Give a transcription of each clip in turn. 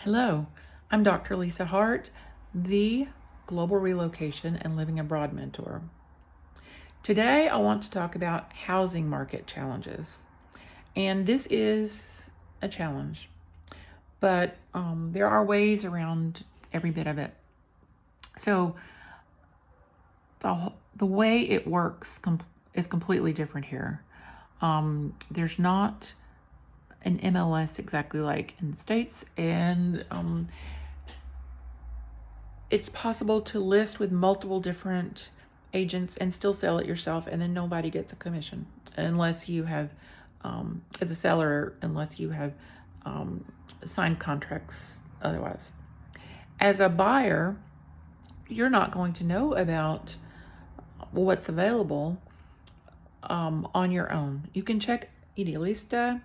Hello, I'm Dr. Lisa Hart, the Global Relocation and Living Abroad Mentor. Today, I want to talk about housing market challenges. And this is a challenge, but there are ways around every bit of it. So, the way it works is completely different here. There's not an MLS exactly like in the States, and it's possible to list with multiple different agents and still sell it yourself, and then nobody gets a commission unless you have, as a seller, unless you have signed contracts otherwise. As a buyer, you're not going to know about what's available on your own. You can check Idealista,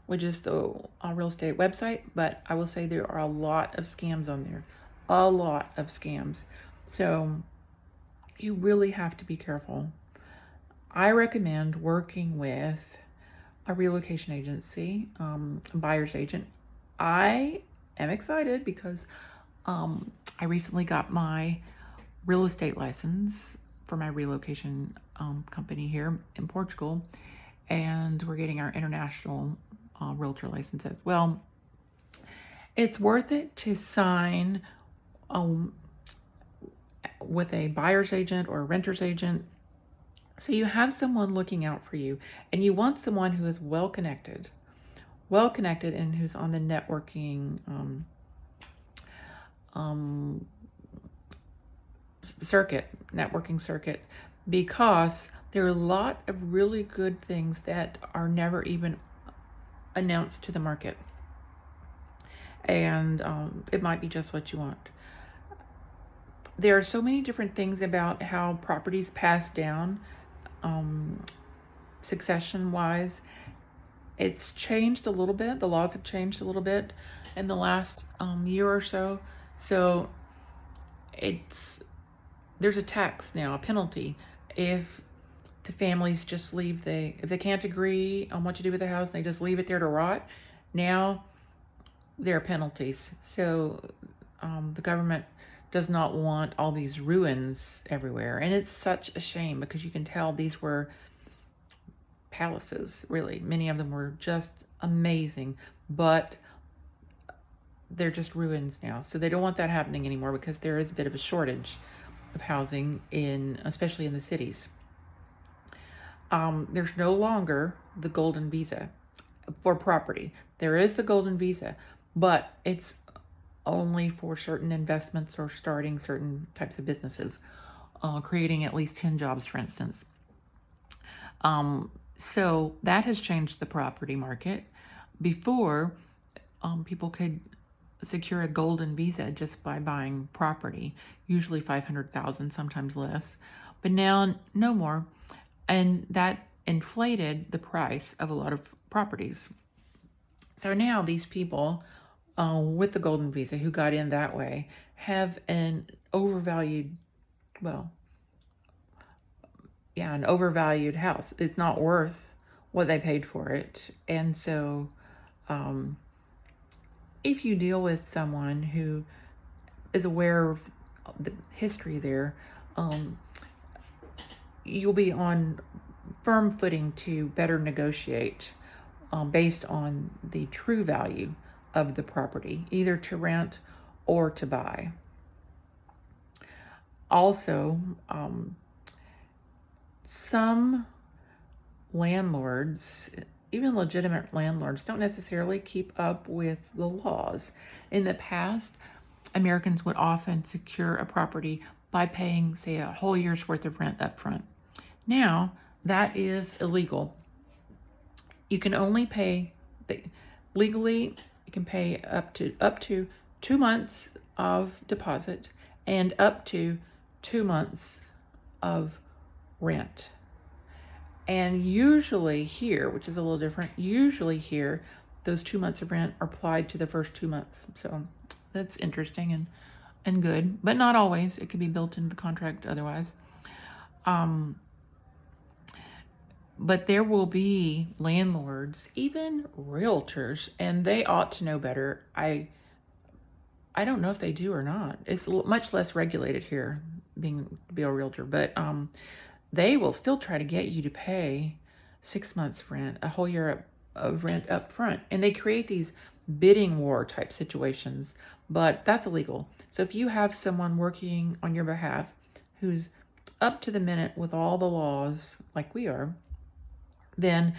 which is the real estate website, but I will say there are a lot of scams on there. A lot of scams. So you really have to be careful. I recommend working with a relocation agency, a buyer's agent. I am excited because I recently got my real estate license for my relocation company here in Portugal, and we're getting our international realtor license as well. It's worth it to sign with a buyer's agent or a renter's agent. So you have someone looking out for you, and you want someone who is well connected and who's on the networking circuit, because there are a lot of really good things that are never even announced to the market, and it might be just what you want. There are so many different things about how properties pass down, succession wise. It's changed a little bit. The laws have changed a little bit in the last year or so. So there's a tax now, a penalty, if the families just leave. If they can't agree on what to do with the house, they just leave it there to rot. Now there are penalties. So the government does not want all these ruins everywhere, and it's such a shame because you can tell these were palaces. Really, many of them were just amazing, but they're just ruins now. So they don't want that happening anymore because there is a bit of a shortage of housing especially in the cities. There's no longer the golden visa for property. There is the golden visa, but it's only for certain investments or starting certain types of businesses, creating at least 10 jobs, for instance. So that has changed the property market. Before, people could secure a golden visa just by buying property, usually 500,000, sometimes less. But now, no more. And that inflated the price of a lot of properties. So now these people with the golden visa who got in that way have an overvalued house. It's not worth what they paid for it. And so if you deal with someone who is aware of the history there, you'll be on firm footing to better negotiate based on the true value of the property, either to rent or to buy. Also, some landlords, even legitimate landlords, don't necessarily keep up with the laws. In the past, Americans would often secure a property by paying, say, a whole year's worth of rent up front. Now, that is illegal. You can only pay, legally, you can pay up to 2 months of deposit and up to 2 months of rent. And usually here, which is a little different, those 2 months of rent are applied to the first 2 months. So that's interesting and good, but not always. It could be built into the contract otherwise. But there will be landlords, even realtors, and they ought to know better. I I don't know if they do or not. It's much less regulated here, to be a realtor, but they will still try to get you to pay 6 months rent, a whole year of rent up front. And they create these bidding war type situations, but that's illegal. So if you have someone working on your behalf who's up to the minute with all the laws like we are, then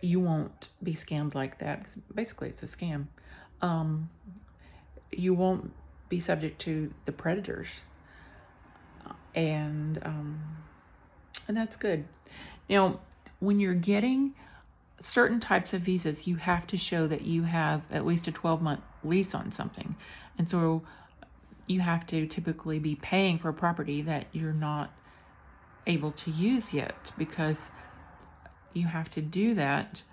you won't be scammed like that. Basically, it's a scam. You won't be subject to the predators, and that's good. Now, when you're getting certain types of visas, you have to show that you have at least a 12-month lease on something, and so you have to typically be paying for a property that you're not able to use yet, because you have to do that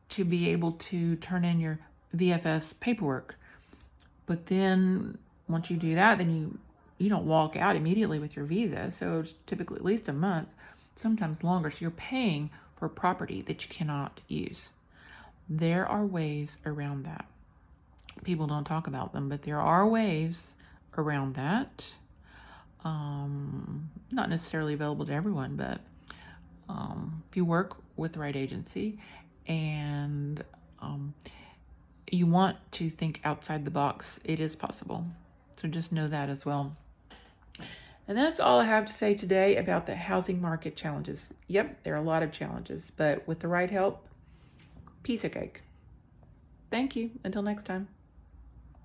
to be able to turn in your VFS paperwork. But then once you do that, then you don't walk out immediately with your visa. So it's typically at least a month, sometimes longer. So you're paying for property that you cannot use. There are ways around that. People don't talk about them, but there are ways around that. Not necessarily available to everyone, but if you work with the right agency and you want to think outside the box, it is possible. So just know that as well. And that's all I have to say today about the housing market challenges. Yep, there are a lot of challenges, but with the right help, piece of cake. Thank you. Until next time.